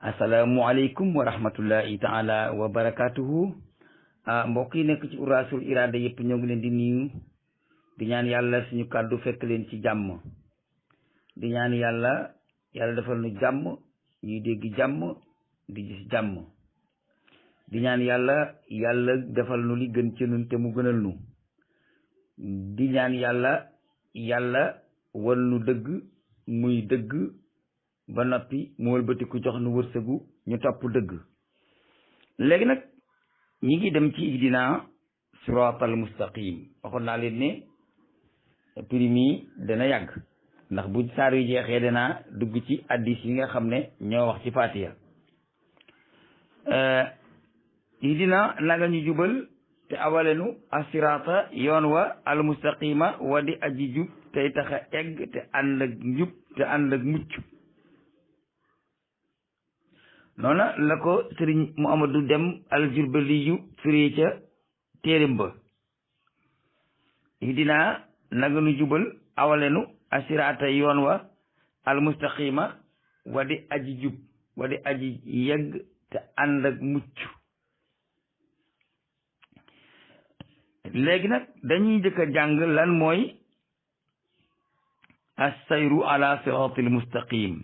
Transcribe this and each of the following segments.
asalaamualeykum wa rahmatullahi taala wa barakatuhu mbokk yi nekk ci Uras-ul Irada yëpp ñoo ngi leen di nuyu di ñaan yàlla suñu kàddu fekk leen ci jàmm di ñaan yàlla defal nu jàmm ñuy dégg jàmm di gis jàmm di ñaan yàlla defal nu li gën ci nun te mu gënal nu di ñaan yàlla wal nu dëgg muy dëgg ba noppi mu wëlbatiku jox nu wërsëgu ñu topp dëgg. léegi nag ñi ngi dem ci ihdina siraatal mustaqim waxoon naa leen ne primi dana yàgg ndax bu saar yu jeexee danaa dugg ci addis yi nga xam ne ñoo wax ci Fatiha. ihdina naga ñu jubal te awalenu asiraata yoon wa al mustaqima wa di aji jub tey taxa egg te ànd ak njub te ànd ak mucc. noona la ko sëriñ Muhammadu Dem al-Jurbaliyu firi ca téerim ba ihdina naga nu jubal awalenu asiraata yoon wa almustaqima wa di aji jub wa di aji yegg te ànd ak mucc. léegi nag dañuy njëkk a jàng lan mooy as-sayru ala siraatil mustaqim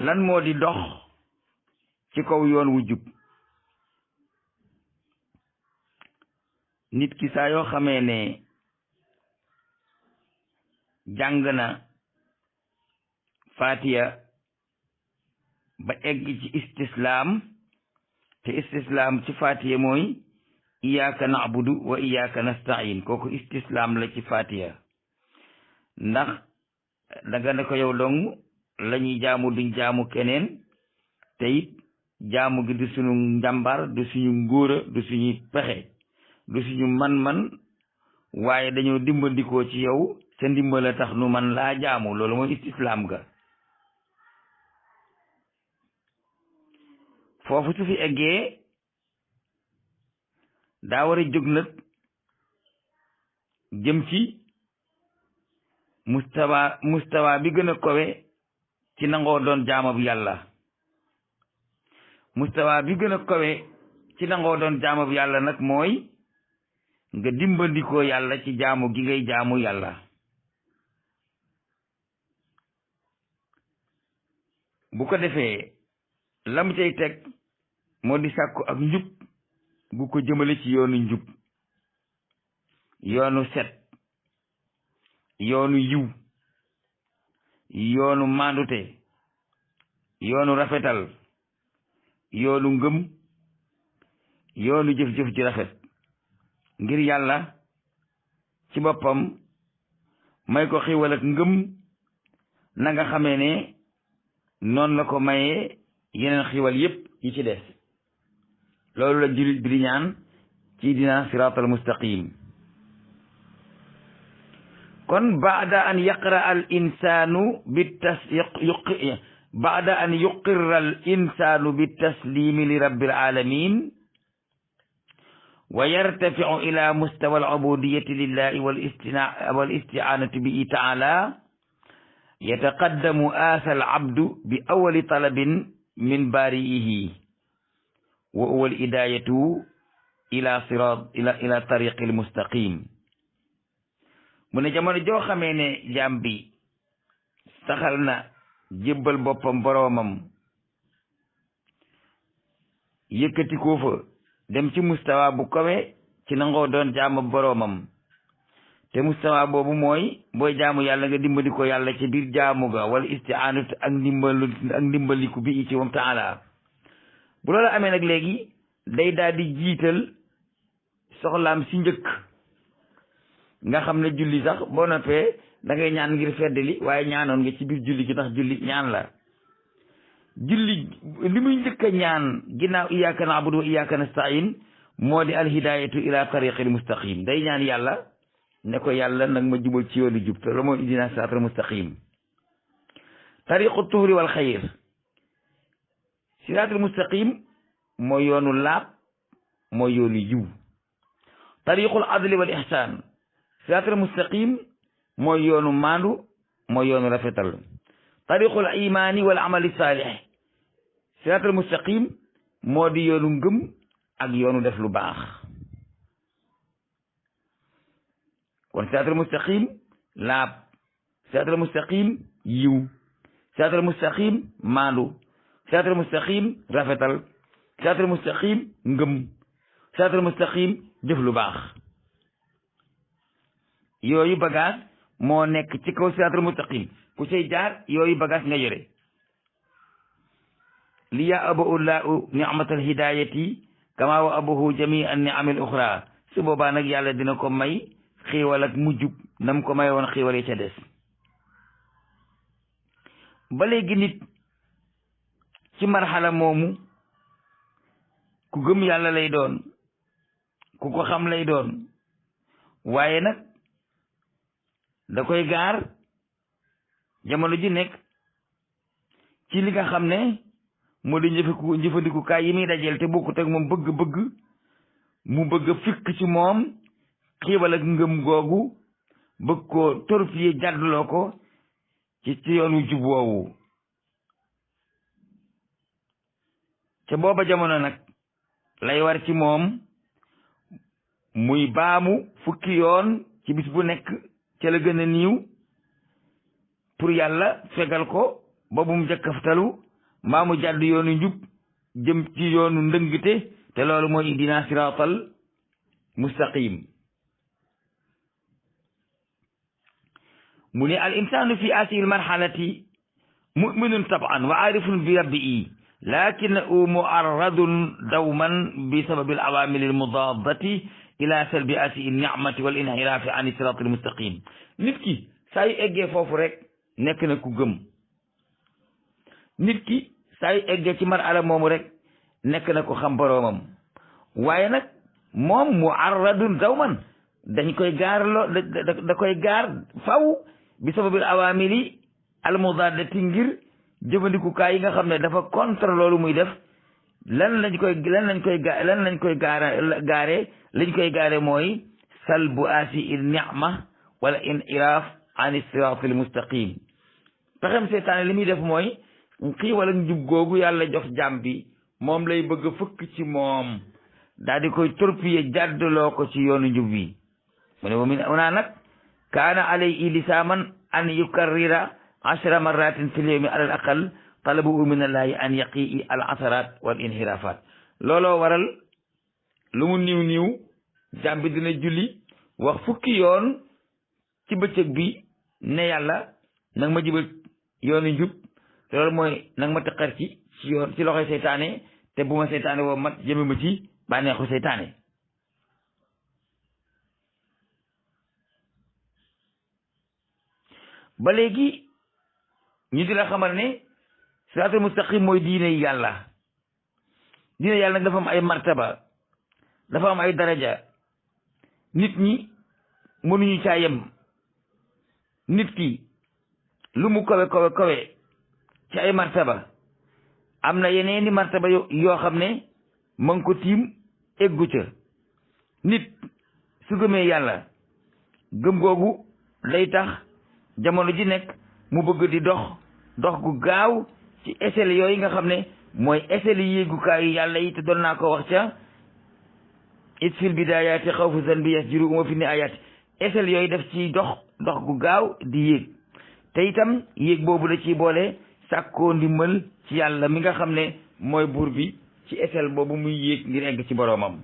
lan moo di dox ci kaw yoon wu jub. nit ki saa yoo xamee ne jàng na Fatiha ba egg ci istislaam te istislaam ci Fatiha mooy iyyaka na'budu wa iyyaka nasta'in kooku istislaam la ci Fatiha ndax danga ne ko yow dong lañuy jaamu duñ jaamu keneen te it jaamu gi du suñu njàmbar du suñu ngóora du suñu pexe du suñu man-man waaye dañoo dimbandikoo ci yow sa ndimbal a tax nu man laa jaamu loolu mooy istislaam ga. foofu su fi eggee daa war a jóg nag jëm ci mustawa bi gën a kowe ci nangoo doon jaamab yàlla. mustawa bi gën a kawe ci nangoo doon jaamab yàlla nag mooy nga dimbandikoo yàlla ci jaamu gi ngay jaamu yàlla. bu ko defee lam cay teg moo di sàkku ak njub gu ko jëmale ci yoonu njub, yoonu set, yoonu yiw, yoonu maandute, yoonu rafetal, yoonu ngëm, yoonu jëf-jëf ji rafet ngir yàlla ci boppam may ko xiwal ak ngëm na nga xamee ne noonu la ko mayee yeneen xiwal yépp yi ci des. loolu la jullit bi di ñaan ci dina siraatal mustaqim. kon baada an yaqra al insanu baada an yuqirra al insanu bitaslimi li rabbil alamin wa yartafiu ila mustawa al ubudiyati lillahi wal isti'anati bihi ta'ala yataqaddamu asa al abdu bi awwali talabin min bari'ihi wa huwa al hidayatu ila tariqi al mustaqim. mu ne jamono joo xamee ne jaam bi saxal na jébbal boppam boroomam yëkkati ko fa dem ci mustawa bu kawe ci nangoo doon jaamu boroomam te mustawa boobu mooy booy jaamu yàlla nga dimbali ko yàlla ci biir jaamu ga wala isti'anatu ak ndimbaliku bi ci moom taala. bu loolu amee nag léegi day daal di jiital soxlaam si njëkk nga xam ne julli sax boo noppee da ngay ñaan ngir feddali waaye ñaanoon nga ci biir julli gi ndax julli ñaan la. julli li muy njëkk a ñaan ginnaaw iyyaka na'budu wa iyyaka nasta'in moo di alhidayatu ila tariqil mustaqim. day ñaan yàlla ne ko yàlla nag ma jubal ci yoonu jub te loolu mooy ihdina siratal mustaqim. tariqu tuhri wal xayr siratal mustaqim mooy yoonu laab mooy yoonu yiw. tariqul adli wal ihsan siraatal mustaqim mooy yoonu maandu mooy yoonu rafetal tariqul imaani wal amali saalih siraatal mustaqim moo di yoonu ngëm ak yoonu def lu baax kon siraatal mustaqim laab siraatal mustaqim yiw siraatal mustaqim maandu siraatal mustaqim rafetal siraatal mustaqim ngëm siraatal mustaqim jëf lu baax yooyu bagage moo nekk ci kaw siraatal mustaqim ku cay jaar yooyu bagage nga yore li ya abahu llahu ni'matal hidayati kama wa abahu jami an ni'amil uxra su boobaa nag yàlla dina ko may xiiwal ak mujjub nam ko may woon xiiwal yi ca des ba léegi nit ci marxala moomu ku gëm yàlla lay doon ku ko xam lay doon waaye nag da koy gaar jamono ji nekk ci li nga xam ne moo di njëfandikukaay yi muy dajeel te bokkut ak moom bëgg-bëgg mu bëgg fikk ci moom xiibal ak ngëm googu bëgg ko torpiller jàdduloo ko ci yoonu jub woowu ca booba jamono nag lay war ci moom muy baamu fukki yoon ci bis bu nekk ca la gën a niiw pour yàlla fegal ko ba bu mu jëkkaftalu mbaa mu jàdd yoonu njub jëm ci yoonu ndëngte te loolu mooy ihdina siraatal mustaqim mu ne al insanu fi asihi al marhalati muminun taban wa arifun bi rabbihi lakinahu muarradun dawman bi sababi al awamil al mudadati ila salbi asihi nicmati wal inhirafi an siraatal mustaqim nit ki saa yu eggee foofu rek nekk na ku gëm nit ki saa yu eggee ci marala moomu rek nekk na ko xam boroomam waaye nag moom muarradun dawman dañ koy gaarloo da koy gaar faw bi sababil awamili almudadati ngir jëfandikukaay yi nga xam ne dafa contre loolu muy def lan lañ koy gaare mooy salbu asi il ni'ma wala inhiraf an siratil mustaqim pexem seytaane li muy def mooy xiiwal ak njub googu yàlla jox jàmm bi moom lay bëgg fëkk ci moom daal di koy torpiller jàddaloo ko ci yoonu njub bi mu ne wa min una nag kaana alayhi lisaaman an yukarrira 10 marratin fil yawmi ala al aqal talabu min allahi an yaqii al asarat wal inhirafat looloo waral lu mu niw jàmm bi dina julli wax fukki yoon ci bëccëg bi ne yàlla nag ma jibal yoonu njub te loolu mooy nag ma tëqar ci loxoy seytaane te bu ma seytaane woo mat jëme ma ci bànneexu seytaane ba léegi ñu di la xamal ne siraatul mustaqim mooy diine yàlla nag dafa am ay martaba dafa am ay daraja nit ñi mënuñu caa yem nit ki lu mu kawe ci ay martaba am na yeneeni martaba yoo xam ne ma ngi ko tiim eggu ca nit su gëmee yàlla gëm googu day tax jamono ji nekk mu bëgg di dox gu gaaw ci échelle yooyu nga xam ne mooy échelle yéegukaayu yàlla yi te doon naa ko wax ca it fil bidayaati xawfu zanbi yasjuru uma fi ni ayaati échelle yooyu def ci dox gu gaaw di yéeg te itam yéeg boobu da ciy boole sàkkoo ndimbal ci yàlla mi nga xam ne mooy buur bi ci échelle boobu muy yéeg ngir egg ci boroomam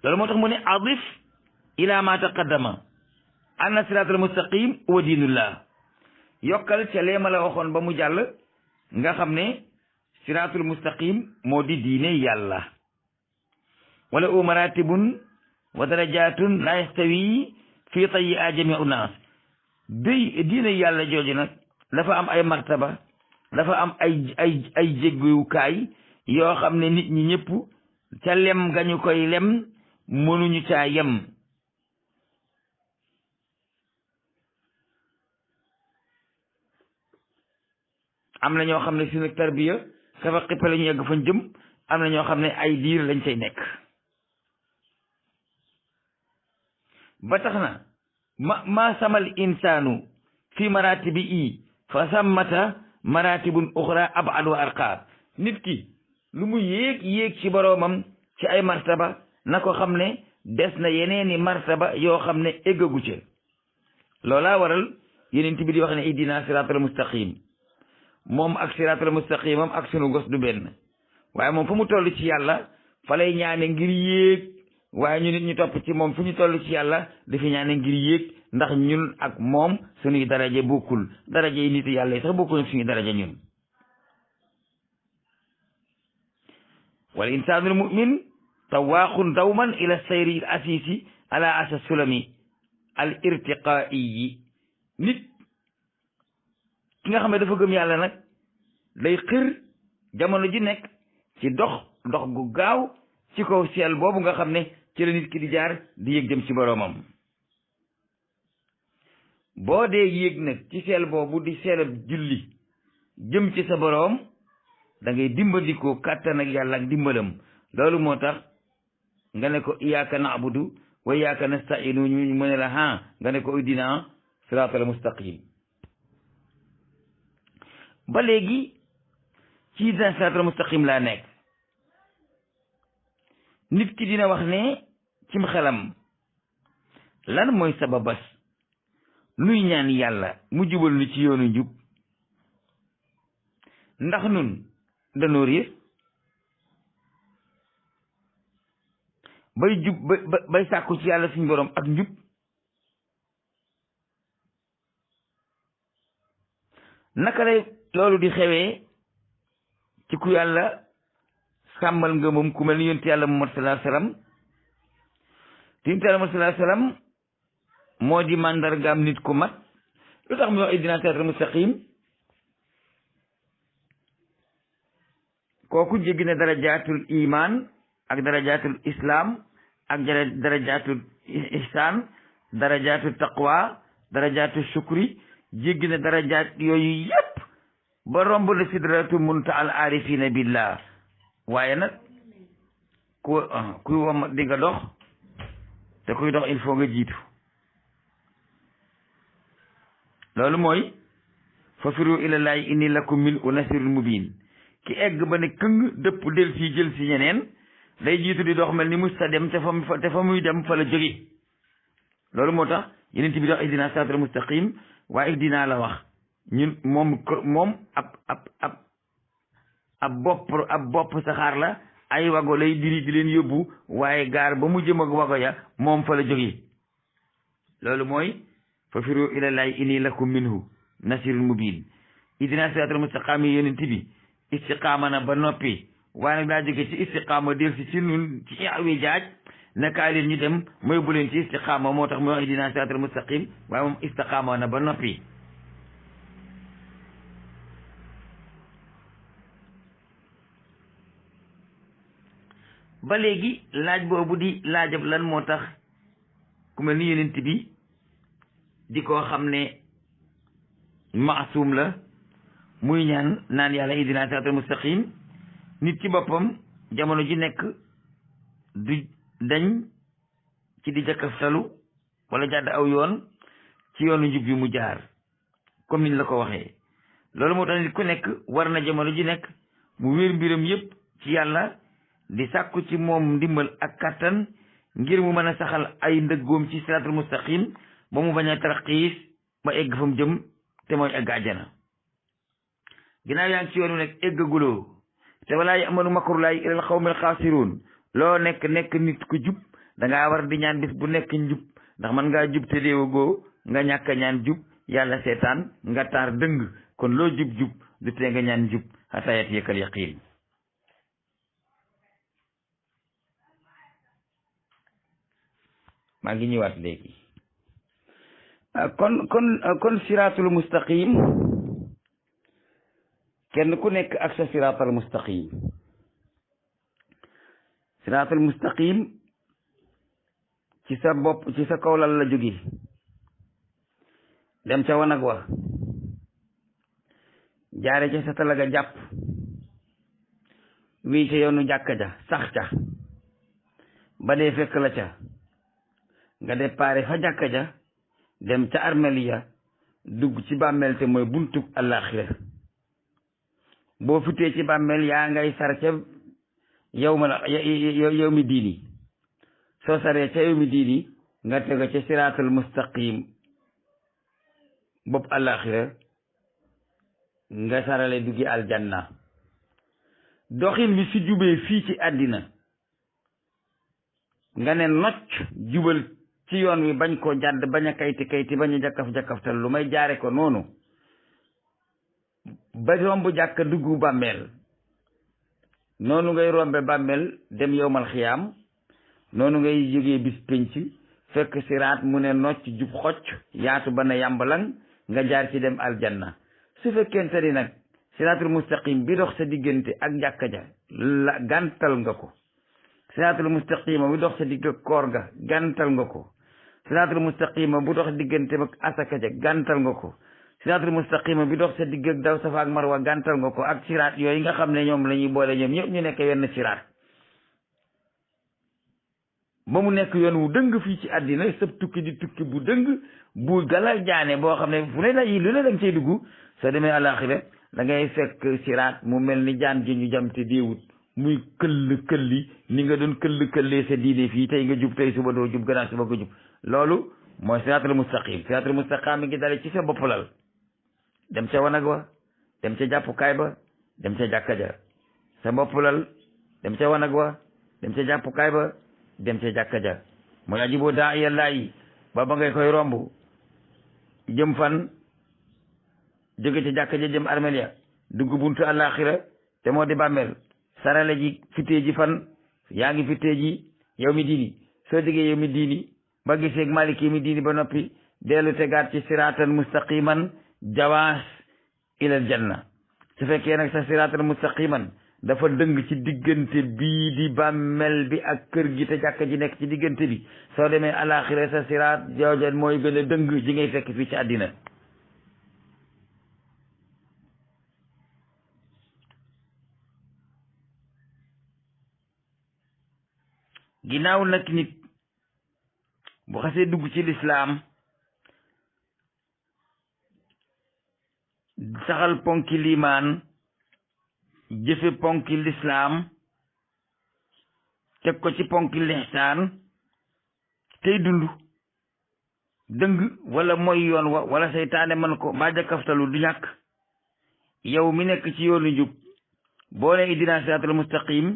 loolu moo tax mu ne adif ila ma taqaddama anna siraatal mustaqim wa diinullah yokkal ca lee ma la waxoon ba mu jàll nga xam ne siraatul mustaqim moo di diine yàlla wala u maratibun wa darajatun la yastawi fi tayyi ajami unaas diine yàlla jooju nag dafa am ay martaba dafa am ay jégguyukaay yoo xam ne nit ñi ñëpp ca lem gañu koy lem mënuñu caa yem am na ñoo xam ne suñu tarbiya safa xippe la ñu yegg fañ jëm am na ñoo xam ne ay diir lañ say nekk ba tax na ma samal insaanu fi maratibi i fa sammata maratibun uxra abad wa arqa. nit ki lu mu yéeg ci boroomam ci ay martaba na ko xam ne des na yeneeni martaba yoo xam ne eggagu ca. loolaa waral yeneen bi di wax ne ihdina siratal mustaqim. moom ak siratal mustaqimam ak sunu gos du benn, waaye moom fu mu toll ci yàlla fa lay ñaane ngir yéeg, waaye ñu nit ñu topp ci moom fu ñu toll ci yàlla dafi ñaane ngir yéeg, ndax ñun ak moom suñuy daraja bokkul. daraja yi nit yàlla yi sax bokkul suñuy daraja ñun. wal insaanul mu'min tawaaxun dawman ila sayri al asisi ala asa sulami al irtiqaiyi. nit ki nga xam ne dafa gëm yàlla nag day xër jamono ji nekk ci dox gu gaaw ci kaw seel boobu nga xam ne ci la nit ki di jaar di yéeg jëm ci boroomam. boo dee yéeg nag ci seel boobu di seelab julli jëm ci sa boroom da ngay dimbandikoo kàttan ak yàlla ak dimbalam. loolu moo tax nga ne ko iyyaka na'budu wa iyyaka nasta'inu ñu mu ne la nga ne ko ihdina siratal mustaqim. ba léegi ci ihdina siratal mustaqim laa nekk. nit ki dina wax ne cim xelam lan mooy sababas nuy ñaan yàlla mu jubal nu ci yoonu njub, ndax nun danoo réer bay jub bay sàkku ci yàlla suñ borom ak njub. naka lay loolu di xewee ci ku yàlla sàmmal nga moom ku mel ni yonent yàlla Muhammad sallallahu alayhi wasallam. te yonent yàlla Muhammad sallallahu alayhi wasallam moo di màndargaam nit ku mat. lu tax mu wax ihdina siraatal mustaqim? kooku jéggi na darajaatul iman ak darajaatul islam ak darajaatul ihsan, darajaatul taqwa, darajaatul shukri. jéggi na darajaat yooyu yépp ba romb la sidratu munta al arifina billah. waaye nag kuy wom di nga dox, te kuy dox il faut nga jiitu. loolu mooy fa firu ilallahi inni lakum minhu nasirun mubin. ki egg ba ne këng dëpp del fii jël si ñeneen day jiitu di dox mel ni musta dem te fa muy dem fa la jóge. loolu moo tax yeneen bi dox ihdina siraatal mustaqim, waaye ihdina la wax. ñun moom ab bopp saxaar la, ay wago lay diri di leen yóbbu, waaye gaar ba mu jëm ak wago ya moom fa la jóge. loolu mooy fa firu ilallahi inni lakum minhu nasirun mubin. ihdina siraatal mustaqim yi yeneen bi istiqaama na ba noppi, waaye nag daa jóge ci istiqaama del si ci nun ci wijaaj nakaay leen ñu dem mooy bu leen ci istiqaama. moo tax muy wax ihdina siraatal mustaqim, waaye moom istiqaama na ba noppi. ba léegi laaj boobu di laajab lan moo tax ku mel ni yonent bi di koo xam ne maasum la muy naan yàlla ihdina siraatal mustaqim. nit ci boppam jamono ji nekk du dañ ci di jakkaftalu wala jàdd aw yoon ci yoonu njub bi mu jaar comme niñ la ko waxee. loolu moo tax nit ku nekk war na jamono ji nekk mu wéer mbiram yépp ci yàlla, di sàkku ci moom ndimbal ak kàttan ngir mu mën a saxal ay ndëggoom ci siraatal mustaqim ba mu bañ a tarxiis ba egg fa mu jëm te mooy egg àjjana. ginnaaw yaa ngi ci yoonu nekk eggaguloo te walaa ya'manu makrullaahi illal qawmul xaasiruun. loo nekk nit ku jub dangaa war di ñaan bis bu nekk njub, ndax man ngaa jub te déewagoo nga ñàkk a ñaan jub, yàlla seetaan nga taar dëng. kon loo jub du tee nga ñaan jub hatta yatiyakal yaqiin. maa ngi ñëwaat léegi. kon siraatul mustaqim kenn ku nekk ak sa siraatal mustaqim. siraatal mustaqim ci sa bopp ci sa kaw lal la jóge dem ca wanag wa, jaare ca sa talaga jàpp, wii ca yoonu jàkka ja sax ca ba dee fekk la ca nga déparé fa jàkka ja dem ca armeel ya dugg ci bàmmeel te mooy buntub àllaaxira boo futee ci bàmmeel yaa ngay sar ca yow mi diini soo saree ca yow mi diini nga tega ca siraatul mustaqim bopp àllaaxira nga sarale duggi aljanna doxin bi su jubee fii ci àddina nga ne nocc jubal ci yoon wi bañ koo jàdd bañ a kayti bañ a jakaf-jakaftal lu may jaare ko noonu ba romb jàkka dugg bàmmeel noonu ngay rombe bàmmeel dem yowmal xiyaam noonu ngay jógee bis pénc fekk siraat mu ne nocc jub xocc yaatu ba ne yàmbalang nga jaar ci dem aljanna su fekkente ni nag siraatul mustaqim bi dox sa diggante ak jàkka ja la gàntal nga ko siraatul mustaqima bu dox sa digg koor ga gàntal nga ko siraatul mustaqima bu dox diggante ak asaka ja gàntal nga ko siraatul mustaqima bi dox sa digg ak daw safa ak marwa gàntal nga ko ak siraat yooyu nga xam ne ñoom la ñuy boole ñoom ñëpp ñu nekk wenn siraat ba mu nekk yoon wu dëng fii ci àddina sëb tukki di tukki bu dëng bu galal jaane boo xam ne fu ne la lu ne da nga cay dugg soo demee àllaaxira da ngay fekk siraat mu mel ni jaan ji ñu jam te déewut muy këlli ni nga doon këllee sa diine fii tey nga jub tey suba doo jub gannaaw suba nga jub loolu mooy siraatul mustaqim siraatul mustaqim mi ngi dale ci sa bopp lal dem ca wanag wa dem ca jàppukaay ba dem ca jàkka ja sa bopp lal dem ca wanag wa dem ca jàppukaay ba dem ca jàkka ja mooy ajibu daa yàllaayi ba ngay koy romb jëm fan jóge ca jàkka ja jëm armeel ya dugg buntu àllaaxira te moo di bàmmeel sarale ji fittee ji fan yaa ngi fittee ji yow mi diini soo jógee yow mi diini ba gisee maliki mi diini ba noppi dellu tegaat ci siraatan mustaqiman jawaas ilal janna su fekkee nag sa siraatan mustaqiman dafa dëng ci diggante bii di bàmmeel bi ak kër gi te jàkka ji nekk ci diggante bi soo demee àllaaxira sa siraat jooja mooy gën a dëng ji ngay fekk fii ci àddina ginnaaw nag nit bu xasee dugg ci lislaam saxal ponki liimaan jëfe ponki lislaam teg ko ci ponki lihsaan tey dund dëng wala mooy yoon wa wala seytaane man ko mbaa jakaftalu du ñàkk yow mi nekk ci yoonu njub boo ne ihdina siraatal mustaqim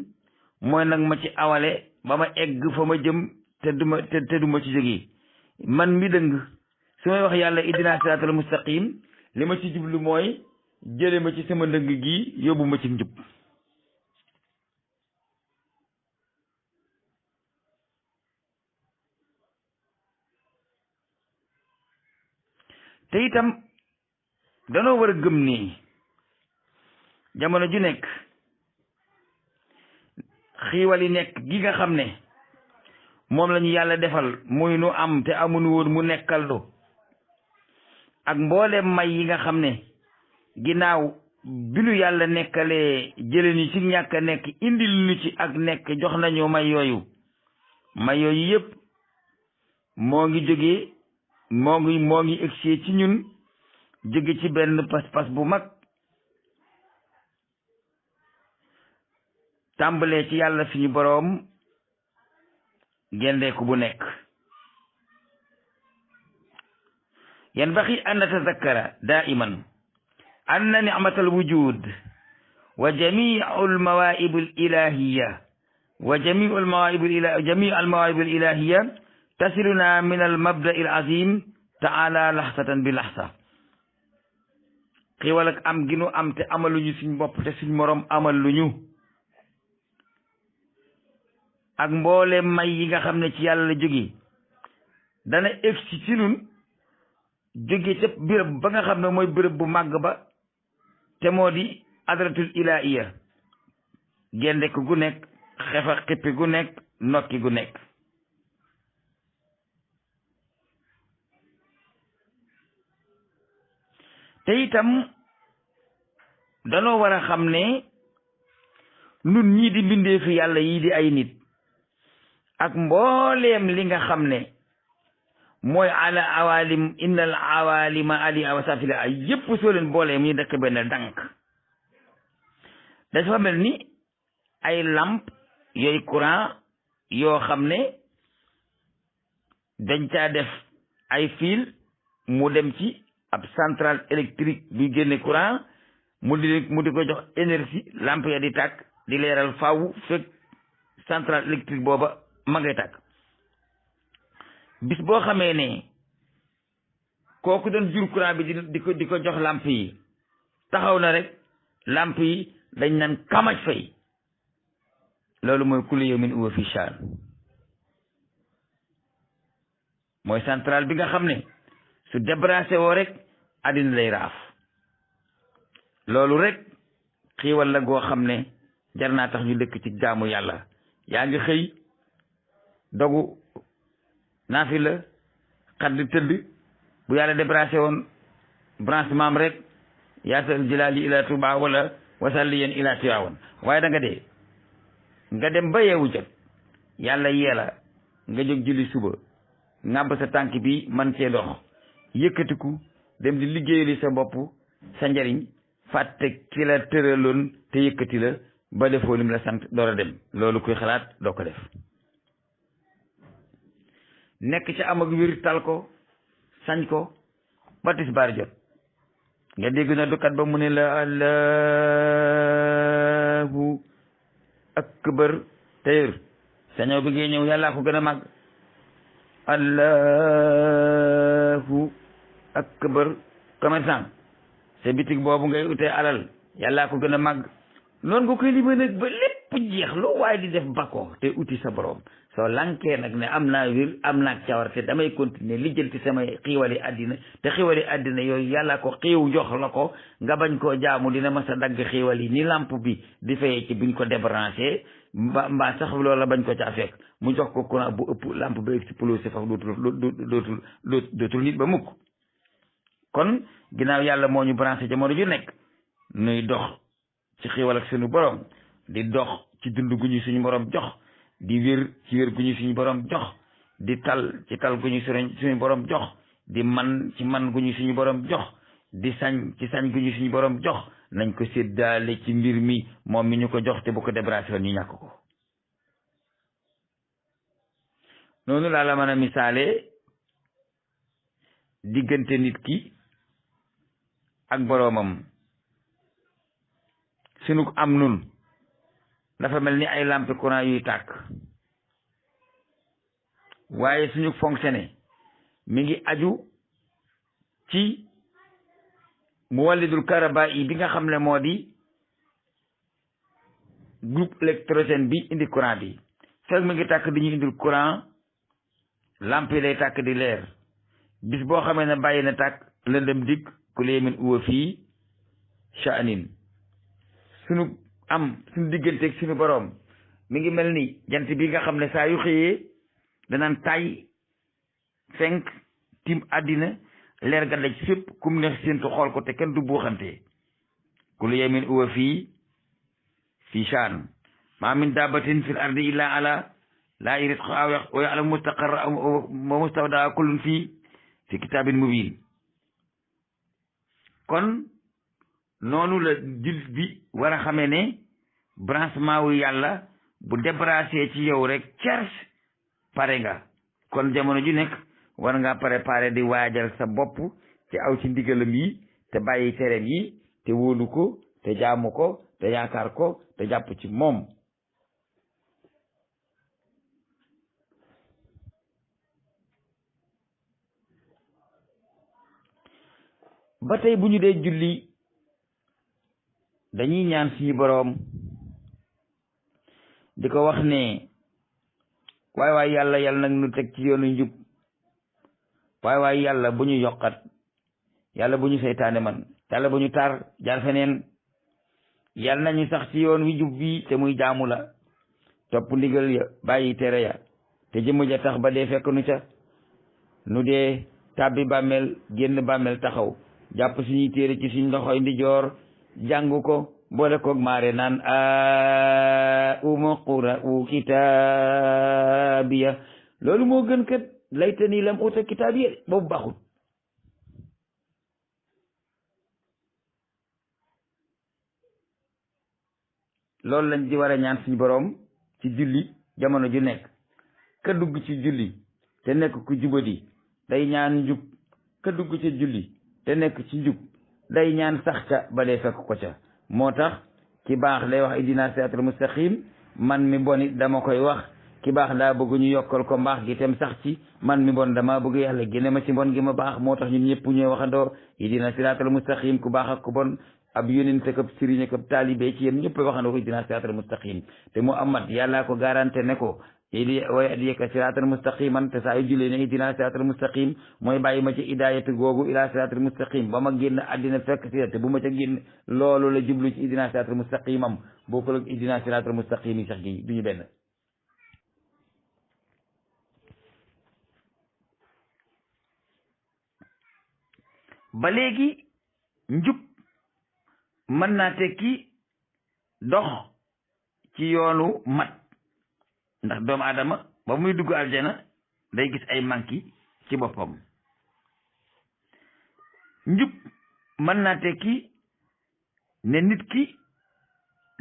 mooy nag ma ci awale ba ma egg fa ma jëm te duma ci jógee man mi dëng su may wax yàlla ihdina siraatal mustaqim li ma ci jublu mooy jële ma ci sama ndëng gi yóbbu ma ci njub te itam danoo war a gëm nii jamono ju nekk xiiwal yi nekk gi nga xam ne moom la ñu yàlla defal muy nu am te amuñu woon mu nekkal du ak mboolem may yi nga xam ne ginnaaw bi nu yàlla nekkalee jële ni ci ñàkk a nekk indil nu ci ak nekk jox nañu may yooyu yëpp moo ngi jógee moo ngi egsi ci ñun jóge ci benn pas-pas bu mag tàmbalee ci yàlla suñu boroom gendeeku bu nekk yanbaxi an natazakkara daiman anna nicmatal wujud wa jamiu almawaaibu alilahiya wa jamiu almawaahibu alilahiya tasiluna min almabda'i alazim taala laxsatan bi laxsa xiiwal ak am gi nu am te amaluñu suñ bopp te suñ moroom amal luñu ak mboole may yi nga xam ne ci yàlla la jóge dana egsi ci nun jóge ca béréb ba nga xam ne mooy béréb bu màgg ba te moo di adratul ilahiya gendek gu nekk xefa xippi gu nekk nokki gu nekk te itam danoo war a xam ne nun ñii di mbindeefu yàlla yii di ay nit ak mbooleem li nga xam ne mooy ala awalim innal awalima ali awasafila ay yëpp soo leen boolee muy nekk benn dànk dafa mel ni ay lampe yooyu courant yoo xam ne dañ caa def ay fil mu dem ci ab centrale électrique bi génne courant mu di ko jox énergie lampe ya di tàkk di leeral faaw fekk centrale électrique booba ma ngay tàkk bis boo xamee ne kooku doon jur courant bi di ko jox lampe yi taxaw na rek lampe yi dañ naan kamaj fay loolu mooy kullu yawmin huwa fi shaan mooy centrale bi nga xam ne su débranché woo rek àddina lay raaf loolu rek xiiwal la goo xam ne jar naa tax ñu dëkk ci jaamu yàlla yaa ngi xëy dogu naafila xaddi tëdd bu yàlla débranché woon branchement am rek yaatal jilaali ila Tuuba wala wasalli yéen ila Tiwaawan waaye da nga dee nga dem ba yeewu jot yàlla yeela nga jóg julli suba ngàbb sa tànk bi man cee dox yëkkatiku dem di liggéeyali sa bopp sa njariñ fàtte ki la tëraloon te yëkkati la ba defoo lim la sant door a dem loolu kuy xalaat doo ko def nekk ca am ak wir tal ko sañ ko ba tisbaar jot nga dégg na dukat ba mu ne la allahu akbar teyër sa ñëw bi ngay ñëw yàllaa ko gën a màgg allahu akbar commerçant sa bitig boobu ngay utee alal yàllaa ko gën a màgg noonu nga koy lima nag ba lépp jeex loo waaye di def bakko te uti sa borom soo lankee nag ne am naa wir am naa cawarte damay continuer lijjanti samay xiiwali àddina te xiiwali àddina yooyu yàlla ko xiiw jox la ko nga bañ koo jaamu dina ma sa dagg xiiwal yi ni lampe bi di fayee ci buñ ko débranché mbaa sax loola bañ ko caa fekk mu jox ko courant bu ëpp lampe ba explosé faf dootul nit ba mukk kon ginnaaw yàlla moo ñu branché jamono ju nekk nuy dox ci xiiwal ak suñu borom di dox ci dund gu ñu suñu borom jox di wér ci wér gu ñu suñu borom jox di tal ci tal gu ñu suñu borom jox di man ci man gu ñu suñu borom jox di sañ ci sañ gu ñu suñu borom jox nañ ko séddaale ci mbir mi moom mi ñu ko jox te bu ko débrassé woon ñu ñàkk ko noonu laa la mën a misaale diggante nit ki ak boroomam sunu am nun dafa mel ni ay lampe courant yuy tàkk waaye suñu fonctionné mi ngi aju ci muwallidul karaba yi bi nga xam ne moo di groupe électrogène bi indi courant bi fekk mi ngi tàkk di ñu indil courant lampe yi day tàkk di leer bis boo xamee ne bàyyi na tàkk lëndëm dikk ku leemin uwa fii sha'anin suñu digganteeg suñu boroom mi ngi mel ni jant bi nga xam ne saa yu xëyee danaan tay fenk tim àddina leer ga daj fépp kum neex séentu xool ko te kenn du buuxante kullu yawmin huwa fii shaan ma min dabbatin fil ardi illa ala laa rizquhaa wa ya'lamu mustaqarraha wa mustawdaaha kullun fi kitaabin mubiin kon noonu la jullit bi war a xamee ne branchement wu yàlla bu débrassé ci yow rek cers pare nga kon jamono ju nekk war nga préparé di waajal sa bopp te aw ci ndigalam yi te bàyyi tereem yi te wóolu ko te jaamu ko te yaakaar ko te jàpp ci moom ba tey bu ñu dee julli dañuy ñaan suñu boroom di ko wax ne waay yàlla nag nu teg ci yoonu njub waay yàlla bu ñu yokkat yàlla bu ñu seytaane man yàlla bu ñu tar jaar feneen yàlla nañu sax ci yoon wi jub bi te muy jaamu la topp ndigal ya bàyyi tere ya te jëmm ja tax ba dee fekk nu ca nu dee tàbbi bàmmeel génn bàmmeel taxaw jàpp suñuy téere ci suñ loxoy ndijoor jàng ko boole koog maare naan a uma qura'u kitaabiya loolu moo gën kat laytani lam uta kitaab yi boobu baaxul. loolu lañ di war a ñaan suñu boroom ci julli jamono ju nekk. ka dugg ci julli te nekk ku jubadi day ñaan njub. ka dugg ci julli te nekk ci njub day ñaan sax ca ba dee fekk ko ca. moo tax ki baax lay wax ihdina siraatal mustaqim, man mi bon it dama koy wax. ki baax daa bëgg ñu yokkal ko mbaax gi tem sax ci, man mi bon dama bëgg yàlla génne ma ci mbon gi ma baax. moo tax ñun ñëpp ñooy waxandoo ihdina siraatal mustaqim. ku baax ak ku bon, ab yonent ak sëriñ ak taalibe ci yéen ñëpp waxandoo ihdina siraatal mustaqim. te Muhammad yàllaa ko garanté ne ko wa yahdiyaka siraatal mustaqiman, te saa yu jullee ne ihdina siraatal mustaqim mooy bàyyi ma ci hidaayatu googu ila siraatal mustaqim ba ma génn àddina fekk si te bu ma ca génn. loolu la jublu ci ihdina siraatal mustaqimam bokkul ak ihdina siraatal mustaqim yi sax gi duñu benn. ba léegi njub mën naa tekki dox ci yoonu mat, ndax doomu aadama ba muy dugg aljana day gis ay manki ci boppam. njub mën naa tekki ne nit ki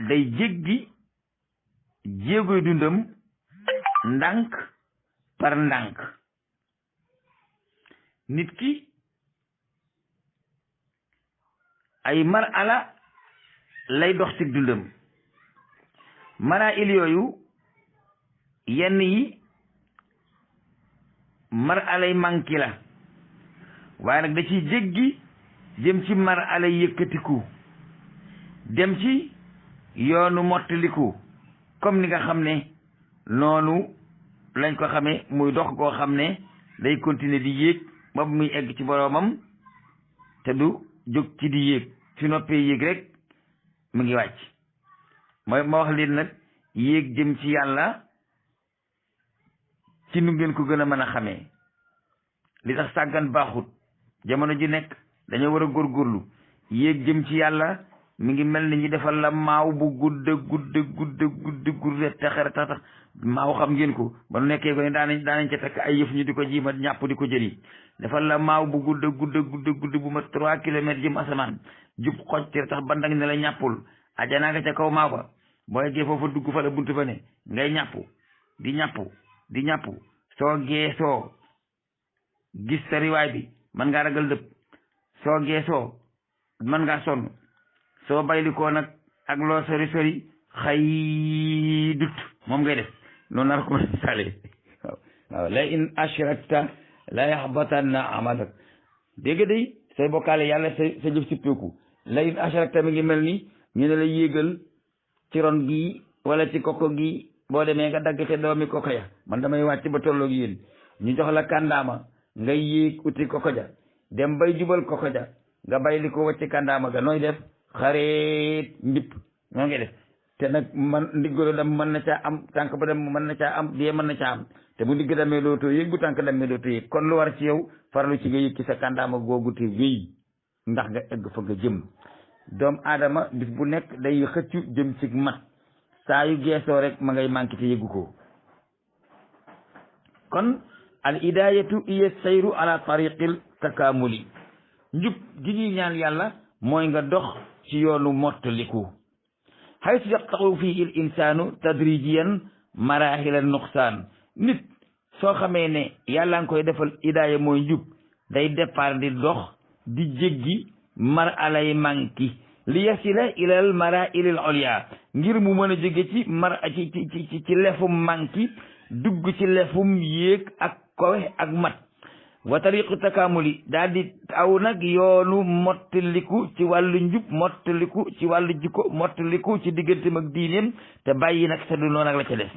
day jéggi jéegoy dundam ndànk par ndànk. nit ki ay marala lay dox ci dundam. marail yooyu yenn yi maralay manki la, waaye nag da ciy jéggi jëm ci maralay yëkkatiku, dem ci yoonu mottaliku, comme ni nga xam ne noonu lañ ko xamee muy dox goo xam ne day continuer di yéeg ba muy egg ci boroomam te du jóg ci di yéeg. su noppee yéeg rek mu ngi wàcc. mooy ma wax leen nag yéeg jëm ci yàlla ci nu ngeen ko gën a mën a xamee. li tax sàggan baaxut, jamono ji nekk dañoo war a góorgóorlu. yéeg jëm ci yàlla mi ngi mel ni ñu defal la maaw bu gudd tax maaw xam ngeen ko ba nu nekkee ko ne daanañ ca takk ay yëf ñu di ko jiima ñàpp di ko jëli. defal la maaw bu gudd bu ma 3 kilomètres jëm asamaan jub xoj te tax bandang ne la ñàppul ajanaa nga ca kaw maaw ba boo eggee foofa dugg fa la buntu ba ne ngay ñàpp di ñàpp soo geesoo gis sa riwaay bi mën ngaa ragal dëpp. soo geesoo mën ngaa sonn. soo baylikoo nag ak loo sori xay dut moom ngay def. noonu naa ko mën a misaale. waaw la in ashrakta la yaxbatanna amalak. dégg day say bokkaale yàlla sa jëf sippeeku. la in ashrakta mi ngi mel ni ñu ne la yéegal ci ron gi wala ci koko gi boo demee nga dagg te doomi koko ya. man damay wàcc ba tolloog yéen ñu jox la kàndaama nga yéeg uti koko ja dem bay jubal koko ja nga bay li ko wacci kàndaama ga nooy def xareet ndip noo ngi def. te nag man ndiggalu dem mën na caa am, tànk ba dem mën na caa am, dee mën na caa am. te bu ndigg demee dootoo yëg, bu tànk demee dootoo yëg. kon lu war ci yow farlu ci nga yëg ci sa kàndaama googu te wéy ndax nga egg fa nga jëm. doomu aadama bis bu nekk day xëccu jëm ci mat, saa yu geesoo rek ma ngay manqué te yëggu ko. kon al hidayatu iya sayru ala tariqil takamuli. njub gi ñuy ñaan yàlla mooy nga dox ci yoonu mottaliku. haytu yaqta'u fihi al insanu tadrijiyan marahila nuqsaan. nit soo xamee ne yàlla nga koy defal hidaaya mooy njub day départ di dox di jéggi maralay manki li yasila ilal marailil ulya ngir mu mën a jóge ci lefum manki dugg ci lefum yéeg ak kowe ak mat. wa tariqu takamuli daal di aw nag yoonu mottaliku ci wàllu njub, mottaliku ci wàllu jikko, mottaliku ci digganteem ak diineem te bàyyi nag sa du noonu ak la ca des.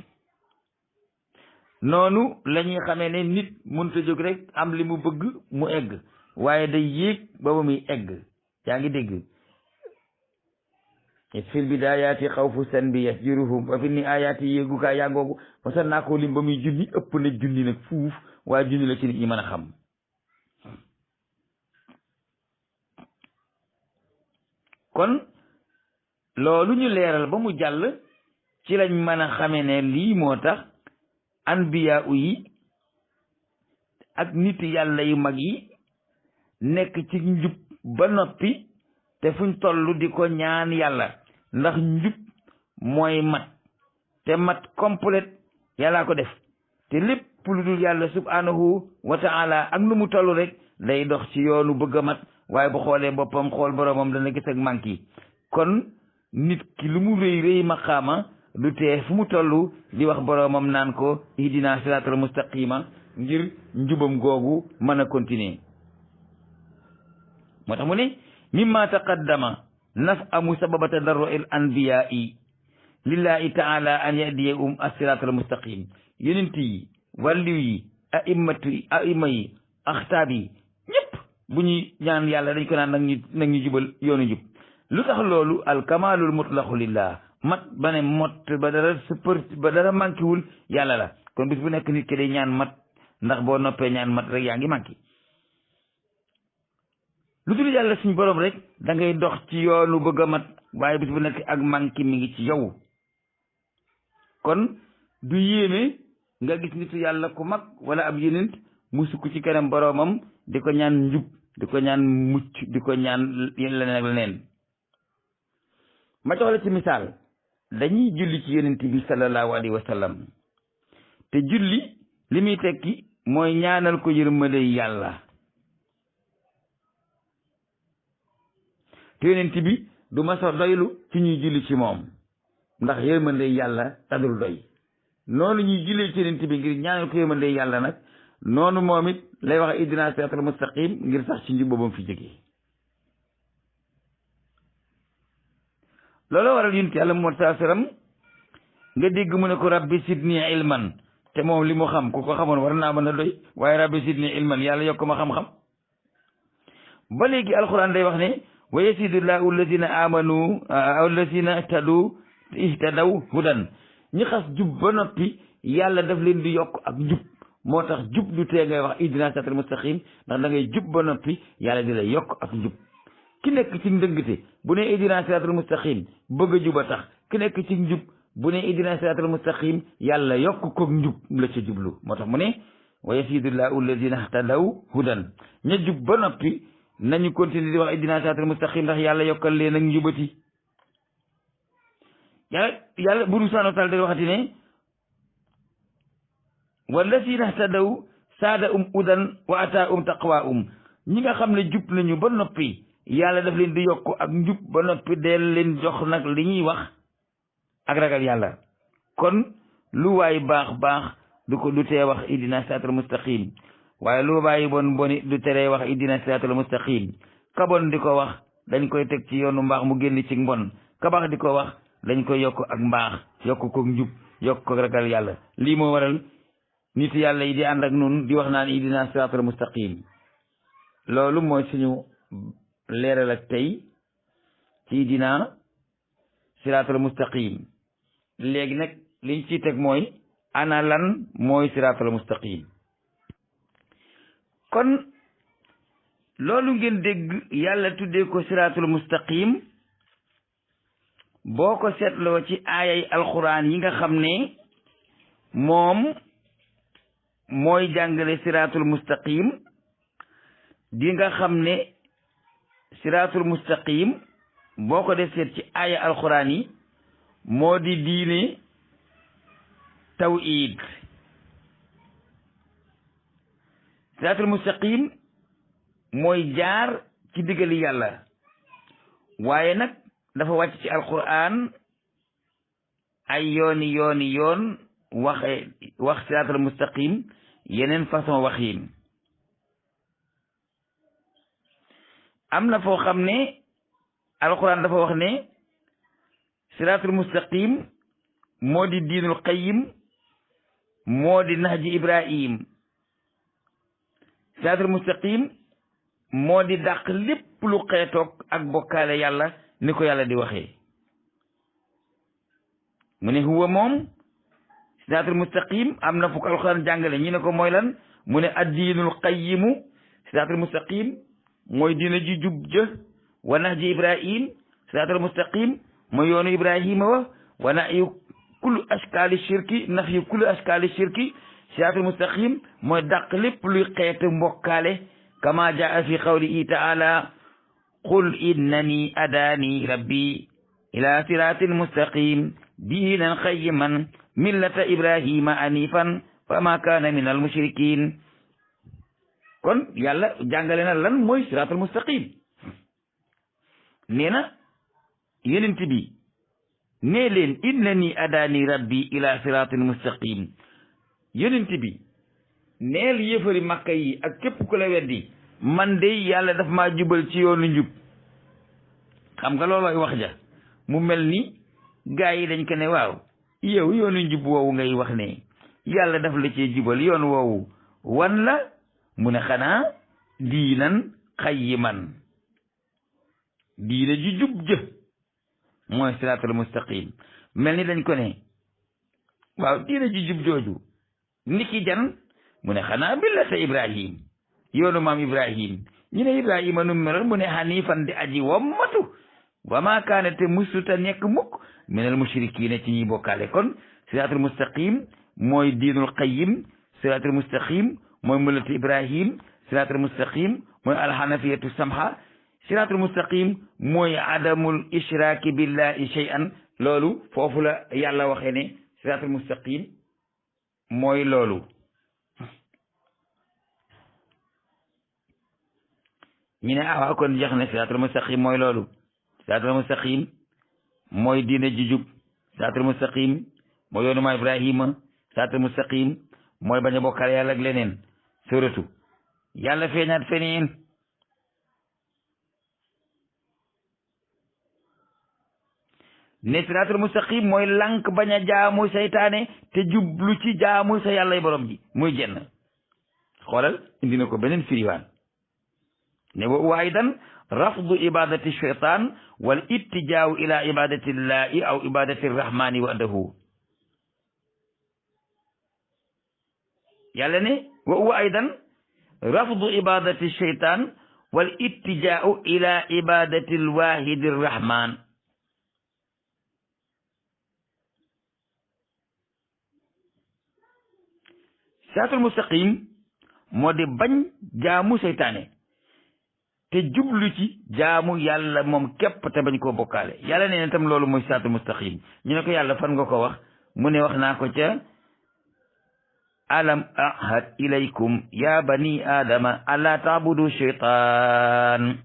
noonu la ñuy xamee ne nit mënut a jóg rek am li mu bëgg mu egg, waaye day yéeg ba ba muy egg. yaa ngi dégg fil bidayaati xawfu san bi yasjuruhum wa fi ni ayaati yéegukaay yaa ngoogu mosan naa koo lim ba muy junni, ëpp na junni nag fuuf, waaye junni la ci nit ñi mën a xam. kon loolu ñu leeral ba mu jàll ci lañ mën a xamee ne lii moo tax anbiya yi ak nit yàlla yu mag yi nekk ci njub ba noppi te fuñ toll di ko ñaan yàlla ndax njub mooy mat te mat complète yàllaa ko def te lépp lu dul yàlla subhanahu wa ta'ala ak nu mu toll rek day dox ci yoonu bëgg a mat waaye bu xoolee boppam xool boroomam dana gis ak manki kon nit ki lu mu rëy rëy maqaama du tee fu mu toll di wax boroomam naan ko ihdina siratal mustaqima ngir njubam googu mën a continuer moo tax mu ne mimma taqaddama naf amu sababa tadarru'il anbiya'i lillahi ta'ala an yahdiyahum as-siratal mustaqim yonent yi wàlliw yi aima yi axtaab yi ñëpp bu ñuy ñaan yàlla dañ ko naan nag ñu jubal yoonu jub lu tax loolu alkamalul mutlaqu lillah mat ba ne mot ba dara manquéwul yàlla la kon bis bu nekk nit ki day ñaan mat ndax boo noppee ñaan mat rek yaa ngi manqué lu dul yàlla suñ borom rek da ngay dox ci yoonu bëgg a mat waaye bis bu nekk ak manqué mi ngi ci yow kon du yéeme nga gis nitu yàlla ku mag wala ab yenent mu sukk ci kanam boroomam di ko ñaan njub di ko ñaan mucc di ko ñaan leneen ak leneen ma jox la ci misaal dañuy julli ci yonent bi sallallahu alayhi wa sallam te julli li muy tekki mooy ñaanal ko yërmande yàlla te yonent bi du ma sa doylu ci ñuy julli ci moom ndax yërmande yàlla tadul doy noonu ñuy jullee ci yonent bi ngir ñaanal ko yërmande yàlla nag noonu moom it lay wax ihdina siratal mustaqim ngir sax ci njub boobam fi jógee loolu waral yonent yàlla Muhammad sallallahu alayhi wasallam nga dégg mu ne ko rabbi sidni ilman te moom li mu xam ku ko xamoon war naa mën a doy waaye rabbi sidni ilman yàlla yokk ma xam-xam ba léegi alquran day wax ne wa yasidullahu alladina amanu alladina ihtadaw hudan ñi xas jub ba noppi yàlla daf leen di yokk ak njub moo tax jub du tee ngay wax ihdina siratal mustaqim ndax da ngay jub ba noppi yàlla di la yokk ak njub ki nekk ci ndëngte bu ne ihdina siratal mustaqim bëgg a jub a tax ki nekk ci njub bu ne ihdina siratal mustaqim yàlla yokk ko njub la ca jublu moo tax mu ne wa yasidullahu alladina ihtadaw hudan ña jub ba noppi nañu continuer di wax ihdina siratal mustaqim ndax yàlla yokkal leen ak njubati yàlla buru subhanahu wa taala day waxati ne walladina ihtadaw saada udan wa ata taqwa ñi nga xam ne jub nañu ba noppi yàlla daf leen di yokk ak njub ba noppi deel leen jox nag li ñuy wax ak ragal yàlla kon lu waay baax du tee wax ihdina siratal mustaqim waaye lu bàyyi bon boni du teree wax ihdina siratal mustaqim ka bon di ko wax dañ koy teg ci yoonu mbaax mu génn ci mbon ka baax di ko wax dañ koy yokk ak mbaax yokk ko njub yokk ko ragal yàlla lii moo waral nit yàlla yi di ànd ak nun di wax naan ihdina siratal mustaqim loolu mooy suñu leeral ak tey ci ihdina siratal mustaqim léegi nag liñ ciy teg mooy ana lan mooy siratal mustaqim kon loolu ngeen dégg yàlla tuddee ko siratul mustaqim boo ko seetloo ci aayay alquran yi nga xam ne moom mooy jàngale siratul mustaqim di nga xam ne siratul mustaqim boo ko def seet ci aaya alquran yi moo di diine tawhid siratul mustaqim mooy jaar ci diggali yàlla waaye nag dafa wàcc ci alquran ay yoon wax siratul mustaqim yeneen façon waxiin am na foo xam ne alquran dafa wax ne siratul mustaqim moo di diinul qayyim moo di nahji ibrahim siratul mustaqim moo di dàq lépp lu xeetoog ak bokkaale yàlla ni ko yàlla di waxee mu ne huwa moom siraatul mustaqim am na fu ko alxuraan jàngale ñi ne ko mooy lan mu ne addiinul qayyimu siraatul mustaqim mooy diina ji jub jë wa nahji ibrahim siraatul mustaqim mooy yoonu ibrahima wa nahyu kullu ashkaali shirki siraatul mustaqim mooy dàq lépp luy xeetu mbokkaale kama jaa fi qawlihi taala qul innani adaani rabbi ila siratin mustaqim diinan qayyiman millata ibrahima anifan wa ma kaana min al mushrikin kon yàlla jàngale na lan mooy siratul mustaqim nee na yonent bi nee leen innani adaani rabbi ila siratin mustaqim yonent bi neel yëfari makka yi ak képp ku la weddi man de yàlla daf maa jubal ci yoonu njub xam nga loolooy wax ja mu mel ni gaa yi dañ ko ne waaw yow yoonu njub woowu ngay wax ne yàlla daf la cee jubal yoon woowu wan la mu ne xanaa diinan qayyiman diina ju jub jë mooy siraatul mustaqim mel ni dañ ko ne waaw diina ju jub jooju niki jan mu ne xanaa millata ibrahim yoonu maam ibrahim ñu ne ibrahima nu meloon mu ne hanifan di aji wommatu wa ma kaana te musuta nekk mukk minal mushrikiina ci ñuy bokkaale kon siraatul mustaqim mooy diinul qayyim siraatul mustaqim mooy millatu ibrahim siraatul mustaqim mooy alhanafiyatu samha siraatul mustaqim mooy adamul ishraaki billahi shay'an loolu foofu la yàlla waxee ne siraatul mustaqim mooy loolu ñu ne waaw kon jeex na siraatul mustaqim mooy loolu siraatul mustaqim mooy diine ji jub siraatul mustaqim mooy yoonu ma ibrahima siraatul mustaqim mooy bañ a bokkaale yàlla ak leneen suratu yàlla feeñaat feneen ne siraatul mustaqim mooy lànk bañ a jaamu seytaane te jublu ci jaamu sa yàlla borom ji muy jenn xoolal indi na ko beneen firiwaan ne wa aydan rafdu ibadati shaytan wal ittijaawu ila ibadati llahi aw ibadati rrahmani wahdahu yàlla ne wa aydan rafdu ibadati shaytan wal ittijaawu ila ibadati lwahidi rrahman siraatul mustaqim moo di bañ jaamu seytaane te jublu ci jaamu yàlla moom képp te bañ koo bokkaale yàlla nee na tam loolu mooy siraatul mustaqim ñu ne ko yàlla fan nga ko wax mu ne wax naa ko ca alam ahad ilaykum ya bani adama alla taabudu shaytan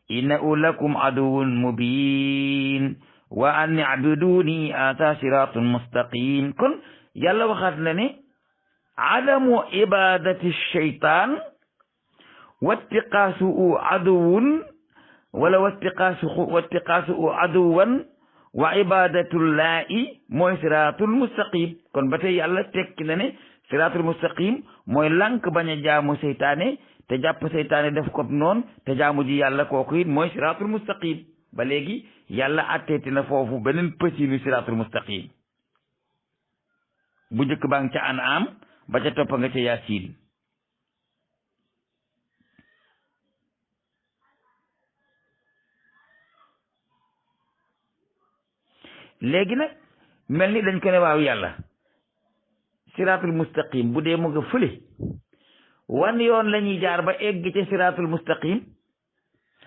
innahu lakum aduwwun mubin wa an i'buduni ata siratun mustaqim kon yàlla waxaat na ne adamu ibadati shaytan wattiqaasuhu aduwwun wala wattiqaasuhu aduwwan wa ibadatullahi mooy siratul mustaqim kon ba tey yàlla tekki na ne siratul mustaqim mooy lànk bañ a jaamu seytaane te jàpp seytaane def ko noonu te jaamu ji yàlla kooku it mooy siratul mustaqim ba léegi yàlla atteeti na foofu beneen pësinu siratul mustaqim bu njëkk baa ngi ca An'am ba ca toppa nga ca Yaasin léegi nag mel ni dañ ko ne waaw yàlla siraatul mustaqim bu dee mu nga fële wan yoon la ñuy jaar ba egg ca siraatul mustaqim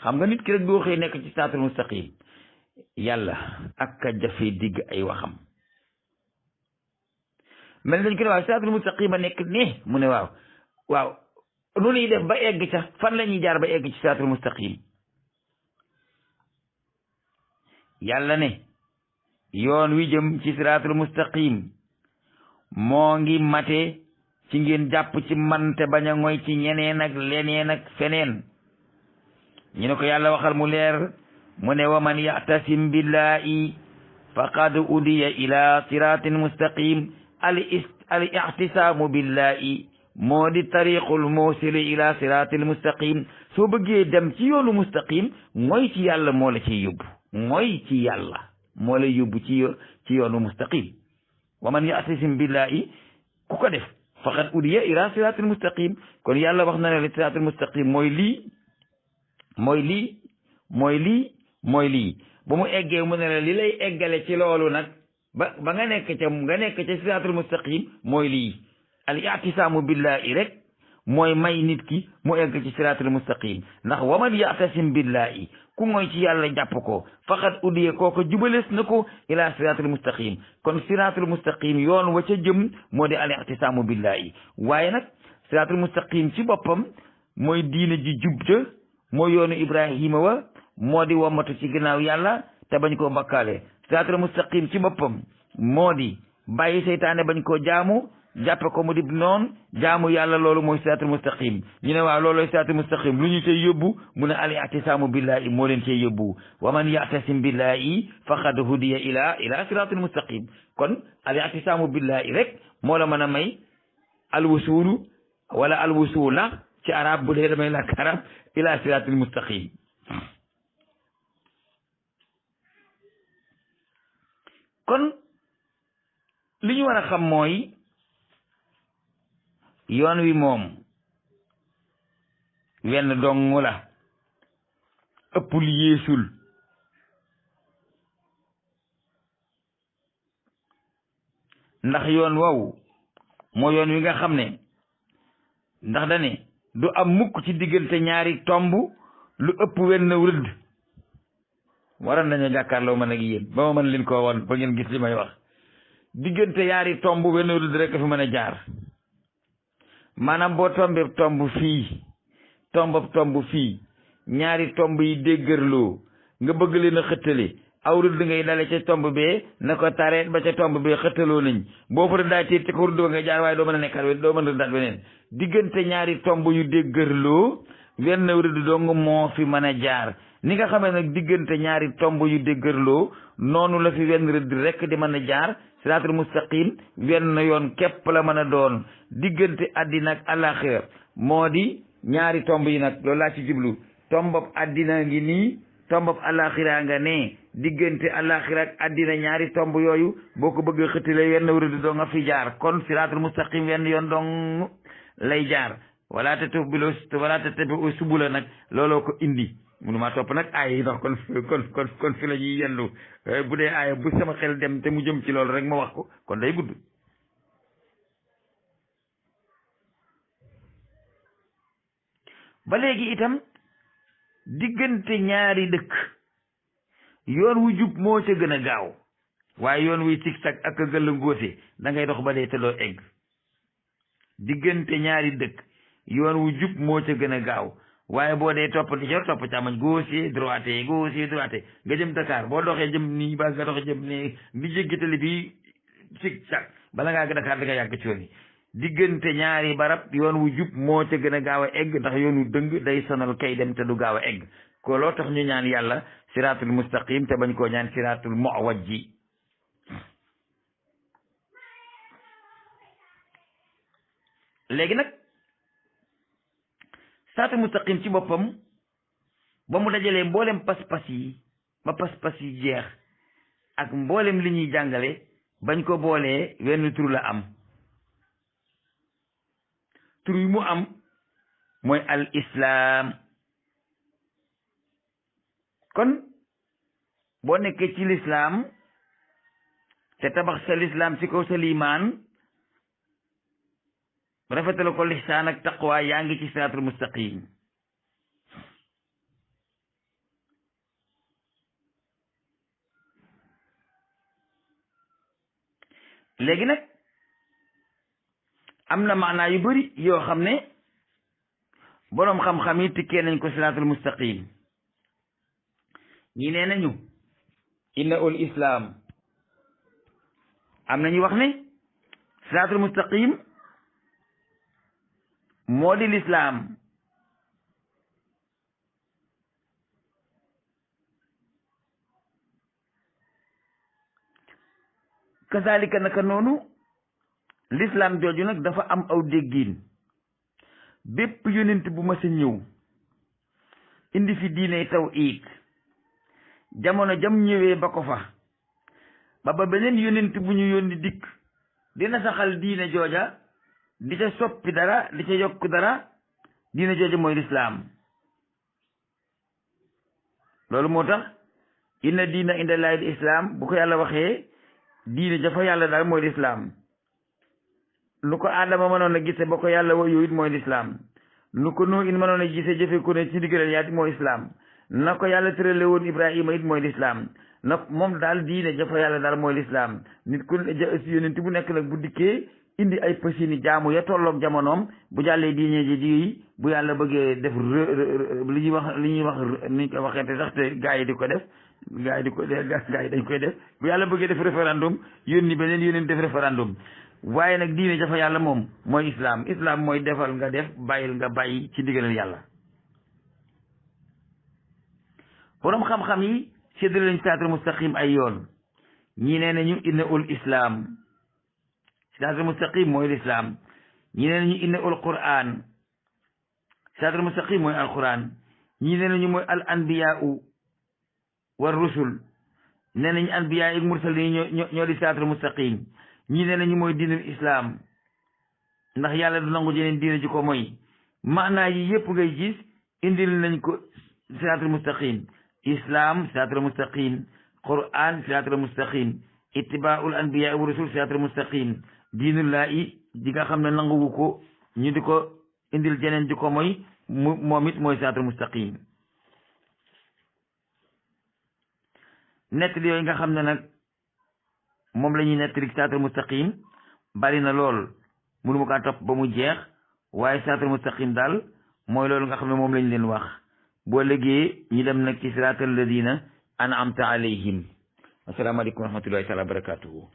xam nga nit ki rek boo xëy nekk ci siraatul mustaqim yàlla ak a jafe digg ay waxam mel ni dañ ko ne waaw siraatul mustaqim a nekk ne mu ne waaw nu ñuy def ba egg ca fan la ñuy jaar ba egg ci siraatul mustaqim yàlla ne yoon wi jëm ci siraatul mustaqim moo ngi mate ci ngeen jàpp ci man te bañ a ngoy ci ñeneen ak leneen ak feneen ñu ne ko yàlla waxal mu leer mu ne wa man ya'tasim billahi faqad udiya ila siratin mustaqim al i'tisaamu billahi moo di tariqul muusili ila siratil mustaqim soo bëggee dem ci yoonu mustaqim mooy ci yàlla moo la ciy yóbbu mooy ci yàlla moo lay yóbbu ci yoonu mustaqim wa man ya'tasim billahi ku ko def faqad udiya ila siratil mustaqim kon yàlla wax na ne siratil mustaqim mooy lii ba mu eggee mu ne la li lay eggale ci loolu nag ba nga nekk ca siratul mustaqim mooy lii al i'tisaamu billahi rek mooy may nit ki mu egg ci siraatul mustaqim ndax waman ya'tasim billahi ku mooy ci yàlla jàpp ko faqad udiye kooko jubalees na ko ila siraatul mustaqim kon siraatul mustaqim yoon wa ca jëm moo di al i'tisaamu billahi waaye nag siraatul mustaqim ci boppam mooy diine ji jub ca mooy yoonu ibrahima wa moo di womatu ci ginnaaw yàlla te bañ koo bakkaale siraatul mustaqim ci boppam moo di bàyyi seytaane bañ koo jaamu jàppe ko mu di noon jaamu yàlla loolu mooy siraatul mustaqim ñu ne waaw loolooy siraatul mustaqim lu ñu cay yóbbu mu ne al i'tisaamu billahi moo leen cay yóbbu wa man ya'tasim billahi faqad hudiya ila siraatul mustaqim kon al i'tisaamu billahi rek moo la mën a may al wusulu wala al wusula ci arab bu dee damay làkk arab ila siraatul mustaqim kon li ñu war a xam mooy yoon wi moom wenn dong la ëppul yeesul ndax yoon woowu moo yoon wi nga xam ne ndax dane du am mukk ci diggante ñaari tomb lu ëpp wenn rëdd waroon nañu jàkkaarloo man ak yéen ba ma mën leen koo woon ba ngeen gis li may wax diggante ñaari tomb wenn rëdd rek a fi mën a jaar maanaam boo tombee tomb fii tomb fii ñaari tomb yi déggërloo nga bëgg leen a xëttale aw rëdd ngay dale ca tomb bee na ko tareet ba ca tomb bee xëttaloo nañ boo fa rëddaay tiit ci ko rëdd ba nga jaar waaye doo mën a nekkaat doo mën a rëddaat beneen diggante ñaari tomb yu déggërloo wenn rëdd dong moo fi mën a jaar ni nga xamee nag diggante ñaari tomb yu déggërloo noonu la fi wenn rëdd rek di mën a jaar siraatul mustaqim wenn yoon képp la mën a doon diggante àddina ak àllaaxira moo di ñaari tomb yi nag loolu laa ci jublu tombab àddina ngi nii tombab àllaaxira nga ne diggante àllaaxira ak àddina ñaari tomb yooyu boo ko bëgg xëttale wenn rëdd doo nga fi jaar kon siraatul mustaqim wenn yoon dong lay jaar wala tattabi'u subula nag looloo ko indi mënuma topp nag aaya yi ndax kon fi la ñuy yendu bu dee aaya bu sama xel dem te mu jëm ci loolu rek ma wax ko kon day gudd ba léegi itam diggante ñaari dëkk yoon wu jub moo ca gën a gaaw waaye yoon wuy tig-tag ak a gëll ngóote da ngay dox ba dee te doo egg diggante ñaari dëkk yoon wu jub moo ca gën a gaaw waaye boo dee topp di jor topp càmmoñ gauche droite nga jëm Dakar boo doxee jëm nii ba nga doxee jëm ne di jéggi tali bi tig-tag bala ngaa ga Dakar da nga yàgg ci yoon yi diggante ñaari barab yoon wu jub moo ca gën a gaaw a egg ndax yoon wu dëng day sonal kay dem te du gaaw a egg ko loo tax ñu ñaan yàlla siraatul mustaqim te bañ koo ñaan siraatul muwajji léegi nag siraatul mustaqim ci boppam ba mu dajalee mboolem pas-pas yi ba pas-pas yi jeex ak mboolem li ñuy jàngale bañ ko boolee wenn tur la am tur yi mu am mooy al islam kon boo nekkee ci lislaam te tabax sa lislaam ci kaw sa liimaan rafetal ko lihsaan ak taqwa yaa ngi ci siraatul mustaqim léegi nag am na maanaa yu bari yoo xam ne boroom xam-xam yi tikkee nañ ko siraatul mustaqim ñi nee nañu inna ul islam am na ñu wax ne siraatul mustaqim moo di lislaam kazalika naka noonu l'islam jooju nag dafa am aw déggiin bépp yonent bu ma sa ñëw indi fi diine tawhid jamono jam ñëwee ba ko fa ba beneen yonent bu ñu yónni dikk dina saxal diine jooja di ca soppi dara di ca yokk dara diine jooja mooy l'islam loolu moo tax inna diina inda llahi islam bu ko yàlla waxee diine jafa yàlla daal mooy l'islam lu ko Adama mënoon a gise ba ko yàlla wa yooyu it mooy lislaam lu ko noo in mënoon a gise jëfe ko ne ci ndigalal yaa it mooy islaam na ko yàlla tërale woon Ibrahima it mooy lislaam na moom daal diine jafa yàlla daal mooy lislaam nit ku yonent bu nekk nag bu dikkee indi ay pësini jaamu ya tolloog jamonoom bu jàllee diine ji bu yàlla bëggee def li ñuy wax ni ko waxeete sax te gaa yi di ko def gaa yi dañ koy def bu yàlla bëggee def référendum yónni beneen yóneen def référendum waaye nag diine jafa yàlla moom mooy islam mooy defal nga def bàyyil nga bàyyi ci ndigalal yàlla. borom xam-xam yi séddale lañ siraatal mustaqim ay yoon ñii nee nañu inna ul islam siraatal mustaqim mooy lislaam ñii nee nañu inna ul quran siraatal mustaqim mooy alquran ñii nee nañu mooy al anbiyaau war rusul nee nañu anbiyaa yi mursalin ñoo di siraatal mustaqim ñii nee nañu mooy diinul islam ndax yàlla du nangu jeneen diine ji ko mooy maanaa yi yëpp ngay gis indil nañ ko siraatal mustaqim islam siraatal mustaqim quran siraatal mustaqim ittibaa'ul anbiyaa wa rusul siraatal mustaqim diinullaahi di nga xam ne nanguwu ko ñu di ko indil jeneen ji ko mooy moom it mooy siraatal mustaqim nettali yooyu nga xam ne nag moom la ñuy nettali siraatal mustaqim bari na lool mënu ma kaa topp ba mu jeex waaye siraatal mustaqim daal mooy loolu nga xam ne moom lañ leen wax boo léegi ñu dem nag ci siraatal ladina an'amta alayhim asalaamaaleykum wa rahmatullahi taala wa barakatuhu